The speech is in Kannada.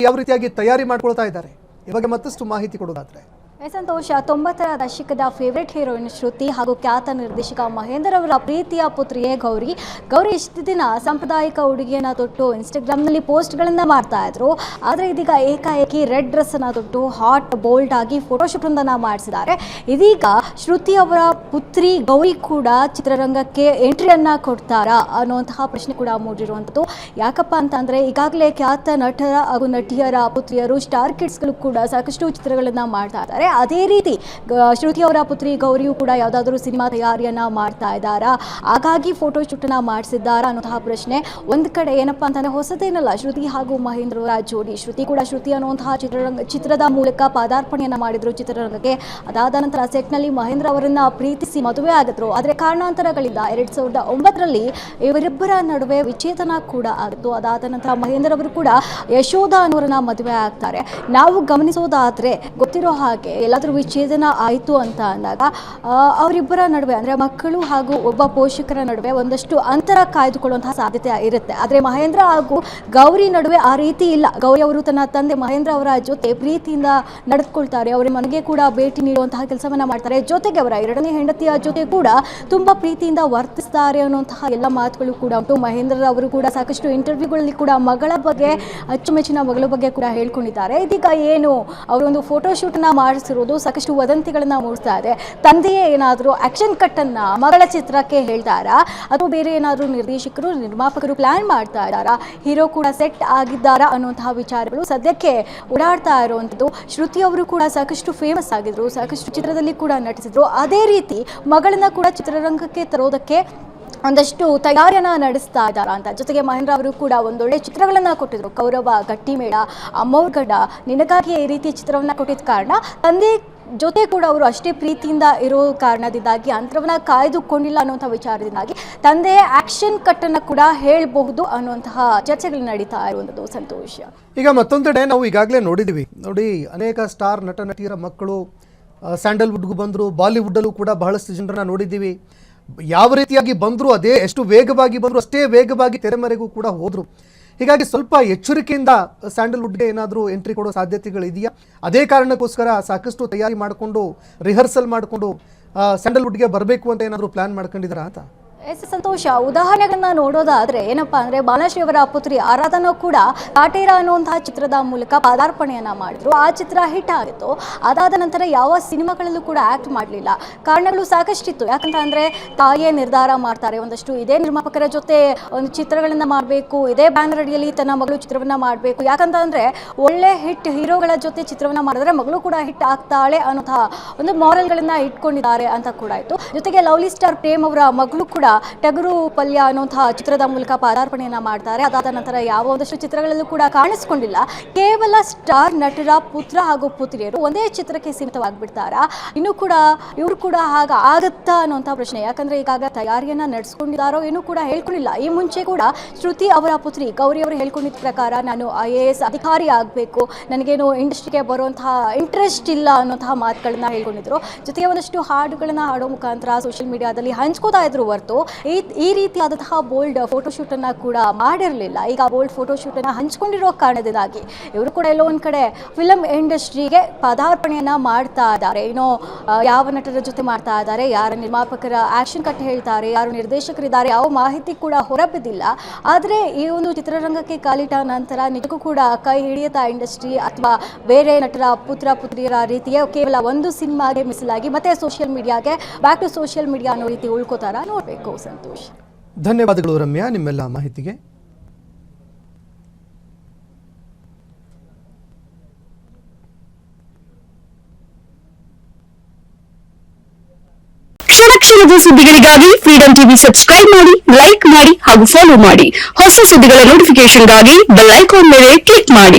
ಯಾವ ರೀತಿಯಾಗಿ ತಯಾರಿ ಮಾಡ್ಕೊಳ್ತಾ ಇದ್ದಾರೆ ಇವಾಗ ಮತ್ತಷ್ಟು ಮಾಹಿತಿ ಕೊಡೋದಾದ್ರೆ ಸಂತೋಷ 90ರ ದಶಕದ ಫೇವರೇಟ್ ಹೀರೋಯಿನ್ ಶ್ರುತಿ ಹಾಗೂ ಖ್ಯಾತ ನಿರ್ದೇಶಕ ಮಹೇಂದ್ರ ಅವರ ಪ್ರೀತಿಯ ಪುತ್ರಿಯೇ ಗೌರಿ ಇಷ್ಟು ದಿನ ಸಾಂಪ್ರದಾಯಿಕ ಉಡುಗೆಯನ್ನು ತೊಟ್ಟು ಇನ್ಸ್ಟಾಗ್ರಾಮ್ನಲ್ಲಿ ಪೋಸ್ಟ್ಗಳನ್ನು ಮಾಡ್ತಾ ಇದ್ರು. ಆದರೆ ಇದೀಗ ಏಕಾಏಕಿ ರೆಡ್ ಡ್ರೆಸ್ಸನ್ನು ತೊಟ್ಟು ಹಾಟ್ ಬೋಲ್ಡ್ ಆಗಿ ಫೋಟೋಶೂಟನ್ನು ಮಾಡಿಸಿದ್ದಾರೆ. ಇದೀಗ ಶ್ರುತಿ ಅವರ ಪುತ್ರಿ ಗೌರಿ ಕೂಡ ಚಿತ್ರರಂಗಕ್ಕೆ ಎಂಟ್ರಿಯನ್ನು ಕೊಡ್ತಾರಾ ಅನ್ನುವಂತಹ ಪ್ರಶ್ನೆ ಕೂಡ ಮೂಡಿರುವಂಥದ್ದು. ಯಾಕಪ್ಪ ಅಂತಂದರೆ ಈಗಾಗಲೇ ಖ್ಯಾತ ನಟರ ಹಾಗೂ ನಟಿಯರ ಪುತ್ರಿಯರು ಸ್ಟಾರ್ ಕಿಡ್ಸ್ಗಳು ಕೂಡ ಸಾಕಷ್ಟು ಚಿತ್ರಗಳನ್ನು ಮಾಡ್ತಾ ಇದ್ದಾರೆ. ಅದೇ ರೀತಿ ಶ್ರುತಿ ಅವರ ಪುತ್ರಿ ಗೌರಿಯು ಕೂಡ ಯಾವುದಾದ್ರೂ ಸಿನಿಮಾ ತಯಾರಿಯನ್ನ ಮಾಡ್ತಾ ಇದ್ದಾರಾ, ಹಾಗಾಗಿ ಫೋಟೋಶೂಟನ್ನ ಮಾಡಿಸಿದ್ದಾರಾ ಅನ್ನೋಂತಹ ಪ್ರಶ್ನೆ. ಒಂದು ಕಡೆ ಏನಪ್ಪಾ ಅಂತಂದ್ರೆ ಹೊಸದೇನಲ್ಲ, ಶ್ರುತಿ ಹಾಗೂ ಮಹೇಂದ್ರ ಅವರ ಜೋಡಿ. ಶ್ರುತಿ ಕೂಡ ಶ್ರುತಿ ಅನ್ನುವಂತಹ ಚಿತ್ರದ ಮೂಲಕ ಪಾದಾರ್ಪಣೆಯನ್ನ ಮಾಡಿದ್ರು ಚಿತ್ರರಂಗಕ್ಕೆ. ಅದಾದ ನಂತರ ಸೆಟ್ನಲ್ಲಿ ಮಹೇಂದ್ರ ಅವರನ್ನ ಪ್ರೀತಿಸಿ ಮದುವೆ ಆಗಿದ್ರು. ಆದರೆ ಕಾರಣಾಂತರಗಳಿಂದ 2009ರಲ್ಲಿ ಇವರಿಬ್ಬರ ನಡುವೆ ವಿಚ್ಛೇದನ ಕೂಡ ಆಗಿತ್ತು. ಅದಾದ ನಂತರ ಮಹೇಂದ್ರ ಅವರು ಕೂಡ ಯಶೋಧ ಅನ್ನೋರನ್ನ ಮದುವೆ ಆಗ್ತಾರೆ. ನಾವು ಗಮನಿಸೋದಾದ್ರೆ ಗೊತ್ತಿರೋ ಹಾಗೆ ಎಲ್ಲಾದರೂ ವಿಚ್ಛೇದನ ಆಯಿತು ಅಂತ ಅಂದಾಗ ಅವರಿಬ್ಬರ ನಡುವೆ ಅಂದರೆ ಮಕ್ಕಳು ಹಾಗೂ ಒಬ್ಬ ಪೋಷಕರ ನಡುವೆ ಒಂದಷ್ಟು ಅಂತರ ಕಾಯ್ದುಕೊಳ್ಳುವಂತಹ ಸಾಧ್ಯತೆ ಇರುತ್ತೆ. ಆದರೆ ಮಹೇಂದ್ರ ಹಾಗೂ ಗೌರಿ ನಡುವೆ ಆ ರೀತಿ ಇಲ್ಲ. ಗೌರಿ ಅವರು ತನ್ನ ತಂದೆ ಮಹೇಂದ್ರ ಅವರ ಜೊತೆ ಪ್ರೀತಿಯಿಂದ ನಡೆದುಕೊಳ್ತಾರೆ. ಅವರ ಮನೆಗೆ ಕೂಡ ಭೇಟಿ ನೀಡುವಂತಹ ಕೆಲಸವನ್ನ ಮಾಡ್ತಾರೆ. ಜೊತೆಗೆ ಅವರ ಎರಡನೇ ಹೆಂಡತಿಯ ಜೊತೆ ಕೂಡ ತುಂಬಾ ಪ್ರೀತಿಯಿಂದ ವರ್ತಿಸ್ತಾರೆ ಅನ್ನುವಂತಹ ಎಲ್ಲ ಮಾತುಗಳು ಕೂಡ ಉಂಟು. ಮಹೇಂದ್ರ ಅವರು ಕೂಡ ಸಾಕಷ್ಟು ಇಂಟರ್ವ್ಯೂಗಳಲ್ಲಿ ಕೂಡ ಮಗಳ ಬಗ್ಗೆ, ಅಚ್ಚುಮೆಚ್ಚಿನ ಮಗಳ ಬಗ್ಗೆ ಕೂಡ ಹೇಳ್ಕೊಂಡಿದ್ದಾರೆ. ಇದೀಗ ಏನು ಅವರೊಂದು ಫೋಟೋಶೂಟ್ನ ಮಾಡಿಸಿರೋದು ಸಾಕಷ್ಟು ವದಂತಿಗಳನ್ನ ಮೂಡಿಸ್ತಾ ಇದೆ. ತಂದೆಯೇ ಏನಾದರೂ ಆಕ್ಷನ್ ಕಟ್ ಅನ್ನ ಮಗಳ ಚಿತ್ರಕ್ಕೆ ಹೇಳ್ತಾರಾ, ಅಥವಾ ಬೇರೆ ಏನಾದರೂ ನಿರ್ದೇಶಕರು ನಿರ್ಮಾಪಕರು ಪ್ಲಾನ್ ಮಾಡ್ತಾ ಇದ್ದಾರಾ, ಹೀರೋ ಕೂಡ ಸೆಟ್ ಆಗಿದ್ದಾರಾ ಅನ್ನುವಂತಹ ವಿಚಾರಗಳು ಸದ್ಯಕ್ಕೆ ಓಡಾಡ್ತಾ ಇರುವಂಥದ್ದು. ಶ್ರುತಿ ಅವರು ಕೂಡ ಸಾಕಷ್ಟು ಫೇಮಸ್ ಆಗಿದ್ರು, ಸಾಕಷ್ಟು ಚಿತ್ರದಲ್ಲಿ ಕೂಡ ನಟಿಸಿದ್ರು. ಅದೇ ರೀತಿ ಮಗಳನ್ನ ಕೂಡ ಚಿತ್ರರಂಗಕ್ಕೆ ತರೋದಕ್ಕೆ ಒಂದಷ್ಟು ತಯಾರಿಯನ್ನ ನಡೆಸ್ತಾ ಇದ್ದಾರಾ ಅಂತ. ಜೊತೆಗೆ ಮಹೇಂದ್ರ ಅವರು ಕೂಡ ಒಂದೊಳ್ಳೆ ಚಿತ್ರಗಳನ್ನ ಕೊಟ್ಟಿದ್ರು. ಕೌರವ, ಗಟ್ಟಿಮೇಳ, ಅಮ್ಮೋರ್ಗಡ, ನಿನಗಾಗಿ ಈ ರೀತಿ ಚಿತ್ರವನ್ನ ಕೊಟ್ಟಿದ್ದ ಕಾರಣ ತಂದೆ ಜೊತೆ ಕೂಡ ಅವರು ಅಷ್ಟೇ ಪ್ರೀತಿಯಿಂದ ಇರೋ ಕಾರಣದಿಂದಾಗಿ ಅಂತರವನ್ನ ಕಾಯ್ದುಕೊಂಡಿಲ್ಲ ಅನ್ನುವಂಥ ವಿಚಾರದಿಂದಾಗಿ ತಂದೆಯ ಆಕ್ಷನ್ ಕಟ್ಟನ್ನು ಕೂಡ ಹೇಳಬಹುದು ಅನ್ನುವಂತಹ ಚರ್ಚೆಗಳು ನಡೀತಾ ಇರುವಂಥದ್ದು. ಸಂತೋಷ. ಈಗ ಮತ್ತೊಂದೆಡೆ ನಾವು ಈಗಾಗಲೇ ನೋಡಿದ್ದೀವಿ, ನೋಡಿ ಅನೇಕ ಸ್ಟಾರ್ ನಟ ನಟಿಯರ ಮಕ್ಕಳು ಸ್ಯಾಂಡಲ್ವುಡ್ಗೂ ಬಂದರು, ಬಾಲಿವುಡ್ಡಲ್ಲೂ ಕೂಡ ಬಹಳಷ್ಟು ಜನರನ್ನ ನೋಡಿದ್ದೀವಿ. ಯಾವ ರೀತಿಯಾಗಿ ಬಂದರು, ಅದೇ ಎಷ್ಟು ವೇಗವಾಗಿ ಬಂದರು ಅಷ್ಟೇ ವೇಗವಾಗಿ ತೆರೆಮರೆಗೂ ಕೂಡ ಹೋದರು. ಹೀಗಾಗಿ ಸ್ವಲ್ಪ ಎಚ್ಚರಿಕೆಯಿಂದ ಸ್ಯಾಂಡಲ್ವುಡ್ಗೆ ಏನಾದರೂ ಎಂಟ್ರಿ ಕೊಡೋ ಸಾಧ್ಯತೆಗಳಿದೆಯಾ? ಅದೇ ಕಾರಣಕ್ಕೋಸ್ಕರ ಸಾಕಷ್ಟು ತಯಾರಿ ಮಾಡಿಕೊಂಡು ರಿಹರ್ಸಲ್ ಮಾಡಿಕೊಂಡು ಸ್ಯಾಂಡಲ್ವುಡ್ಗೆ ಬರಬೇಕು ಅಂತ ಏನಾದರೂ ಪ್ಲಾನ್ ಮಾಡ್ಕೊಂಡಿದ್ದೀರಾ ಅಂತ? ಸಂತೋಷ. ಉದಾಹರಣೆಗಳನ್ನ ನೋಡೋದಾದ್ರೆ ಏನಪ್ಪಾ ಅಂದ್ರೆ ಬಾಲಶ್ರೀ ಅವರ ಪುತ್ರಿ ಆರಾಧನಾ ಕೂಡ ಕಾಟೇರ ಅನ್ನುವಂತಹ ಚಿತ್ರದ ಮೂಲಕ ಪಾದಾರ್ಪಣೆಯನ್ನ ಮಾಡಿದ್ರು. ಆ ಚಿತ್ರ ಹಿಟ್ ಆಗಿತ್ತು. ಅದಾದ ನಂತರ ಯಾವ ಸಿನಿಮಾಗಳಲ್ಲೂ ಕೂಡ ಆಕ್ಟ್ ಮಾಡಲಿಲ್ಲ. ಕಾರಣಗಳು ಸಾಕಷ್ಟಿತ್ತು. ಯಾಕಂತ ಅಂದ್ರೆ ತಾಯಿಯೇ ನಿರ್ಧಾರ ಮಾಡ್ತಾರೆ, ಒಂದಷ್ಟು ಇದೇ ನಿರ್ಮಾಪಕರ ಜೊತೆ ಒಂದು ಚಿತ್ರಗಳನ್ನ ಮಾಡಬೇಕು, ಇದೇ ಬ್ಯಾನರ್ ಅಡಿಯಲ್ಲಿ ತನ್ನ ಮಗಳು ಚಿತ್ರವನ್ನ ಮಾಡಬೇಕು. ಯಾಕಂತ ಅಂದ್ರೆ ಒಳ್ಳೆ ಹಿಟ್ ಹೀರೋಗಳ ಜೊತೆ ಚಿತ್ರವನ್ನ ಮಾಡಿದ್ರೆ ಮಗಳು ಕೂಡ ಹಿಟ್ ಆಗ್ತಾಳೆ ಅನ್ನೋಂತಹ ಒಂದು ಮಾರಲ್ಗಳನ್ನ ಇಟ್ಕೊಂಡಿದ್ದಾರೆ ಅಂತ ಕೂಡ ಇತ್ತು. ಜೊತೆಗೆ ಲವ್ಲಿ ಸ್ಟಾರ್ ಪ್ರೇಮ್ ಅವರ ಮಗಳು ಕೂಡ ಟಗರು ಪಲ್ಯ ಅನ್ನುವಂತಹ ಚಿತ್ರದ ಮೂಲಕ ಪಾದಾರ್ಪಣೆಯನ್ನ ಮಾಡ್ತಾರೆ. ಅದಾದ ನಂತರ ಯಾವ ಒಂದಷ್ಟು ಚಿತ್ರಗಳಲ್ಲೂ ಕೂಡ ಕಾಣಿಸ್ಕೊಂಡಿಲ್ಲ. ಕೇವಲ ಸ್ಟಾರ್ ನಟರ ಪುತ್ರ ಹಾಗೂ ಪುತ್ರಿಯರು ಒಂದೇ ಚಿತ್ರಕ್ಕೆ ಸೀಮಿತವಾಗಿಬಿಡ್ತಾರಾ? ಇನ್ನು ಕೂಡ ಇವರು ಕೂಡ ಹಾಗ ಆಗತ್ತಾ ಅನ್ನುವಂಥ ಪ್ರಶ್ನೆ. ಯಾಕಂದ್ರೆ ಈಗಾಗ ತಯಾರಿಯನ್ನ ನಡೆಸ್ಕೊಂಡಿದ್ದಾರೋ ಏನೂ ಕೂಡ ಹೇಳ್ಕೊಂಡಿಲ್ಲ. ಈ ಮುಂಚೆ ಕೂಡ ಶ್ರುತಿ ಅವರ ಪುತ್ರಿ ಗೌರಿ ಅವರು ಹೇಳ್ಕೊಂಡಿದ್ದ ಪ್ರಕಾರ ನಾನು IAS ಅಧಿಕಾರಿ ಆಗಬೇಕು, ನನಗೇನು ಇಂಡಸ್ಟ್ರಿಗೆ ಬರುವಂತಹ ಇಂಟ್ರೆಸ್ಟ್ ಇಲ್ಲ ಅನ್ನೋಂತಹ ಮಾತುಗಳನ್ನ ಹೇಳ್ಕೊಂಡಿದ್ರು. ಜೊತೆಗೆ ಒಂದಷ್ಟು ಹಾಡುಗಳನ್ನ ಹಾಡೋ ಮುಖಾಂತರ ಸೋಷಿಯಲ್ ಮೀಡಿಯಾದಲ್ಲಿ ಹಂಚ್ಕೋತಾ ಇದ್ರು ಹೊರತು ಈ ರೀತಿಯಾದಂತಹ ಬೋಲ್ಡ್ ಫೋಟೋಶೂಟ್ ಅನ್ನ ಕೂಡ ಮಾಡಿರಲಿಲ್ಲ. ಈಗ ಬೋಲ್ಡ್ ಫೋಟೋಶೂಟ್ ಅನ್ನ ಹಂಚ್ಕೊಂಡಿರೋ ಕಾರಣದಿಂದಾಗಿ ಇವರು ಕೂಡ ಎಲ್ಲೋ ಒಂದ್ ಕಡೆ ಫಿಲಂ ಇಂಡಸ್ಟ್ರಿಗೆ ಪದಾರ್ಪಣೆಯನ್ನ ಮಾಡ್ತಾ ಇದ್ದಾರೆ. ಏನೋ ಯಾವ ನಟರ ಜೊತೆ ಮಾಡ್ತಾ ಇದ್ದಾರೆ, ಯಾರ ನಿರ್ಮಾಪಕರ ಆಕ್ಷನ್ ಕಟ್ ಹೇಳ್ತಾರೆ, ಯಾರು ನಿರ್ದೇಶಕರಿದ್ದಾರೆ, ಯಾವ ಮಾಹಿತಿ ಕೂಡ ಹೊರಬಿದ್ದಿಲ್ಲ. ಆದರೆ ಈ ಒಂದು ಚಿತ್ರರಂಗಕ್ಕೆ ಕಾಲಿಟ್ಟ ನಂತರ ನಿಜಕ್ಕೂ ಕೂಡ ಕೈ ಹಿಡಿಯುತ್ತಾ ಇಂಡಸ್ಟ್ರಿ ಅಥವಾ ಬೇರೆ ನಟರ ಪುತ್ರ ಪುತ್ರಿಯರ ರೀತಿಯ ಕೇವಲ ಒಂದು ಸಿನಿಮಾಗೆ ಮಿಸಲಾಗಿ ಮತ್ತೆ ಸೋಷಿಯಲ್ ಮೀಡಿಯಾಗೆ ಬ್ಯಾಕ್ ಟು ಸೋಷಿಯಲ್ ಮೀಡಿಯಾ ಅನ್ನೋ ರೀತಿ ಉಳ್ಕೋತಾರ ನೋಡ್ಬೇಕು. ಸಂತೋಷ್. ಧನ್ಯವಾದಗಳು ರಮ್ಯಾ ನಿಮ್ಮೆಲ್ಲ ಮಾಹಿತಿಗೆ. ಕ್ಷಣದ ಸುದ್ದಿಗಳಿಗಾಗಿ ಫ್ರೀಡಂ ಟಿವಿ ಸಬ್ಸ್ಕ್ರೈಬ್ ಮಾಡಿ, ಲೈಕ್ ಮಾಡಿ ಹಾಗೂ ಫಾಲೋ ಮಾಡಿ. ಹೊಸ ಸುದ್ದಿಗಳ ನೋಟಿಫಿಕೇಶನ್ಗಾಗಿ ಬೆಲ್ ಐಕಾನ್ ಮೇಲೆ ಕ್ಲಿಕ್ ಮಾಡಿ.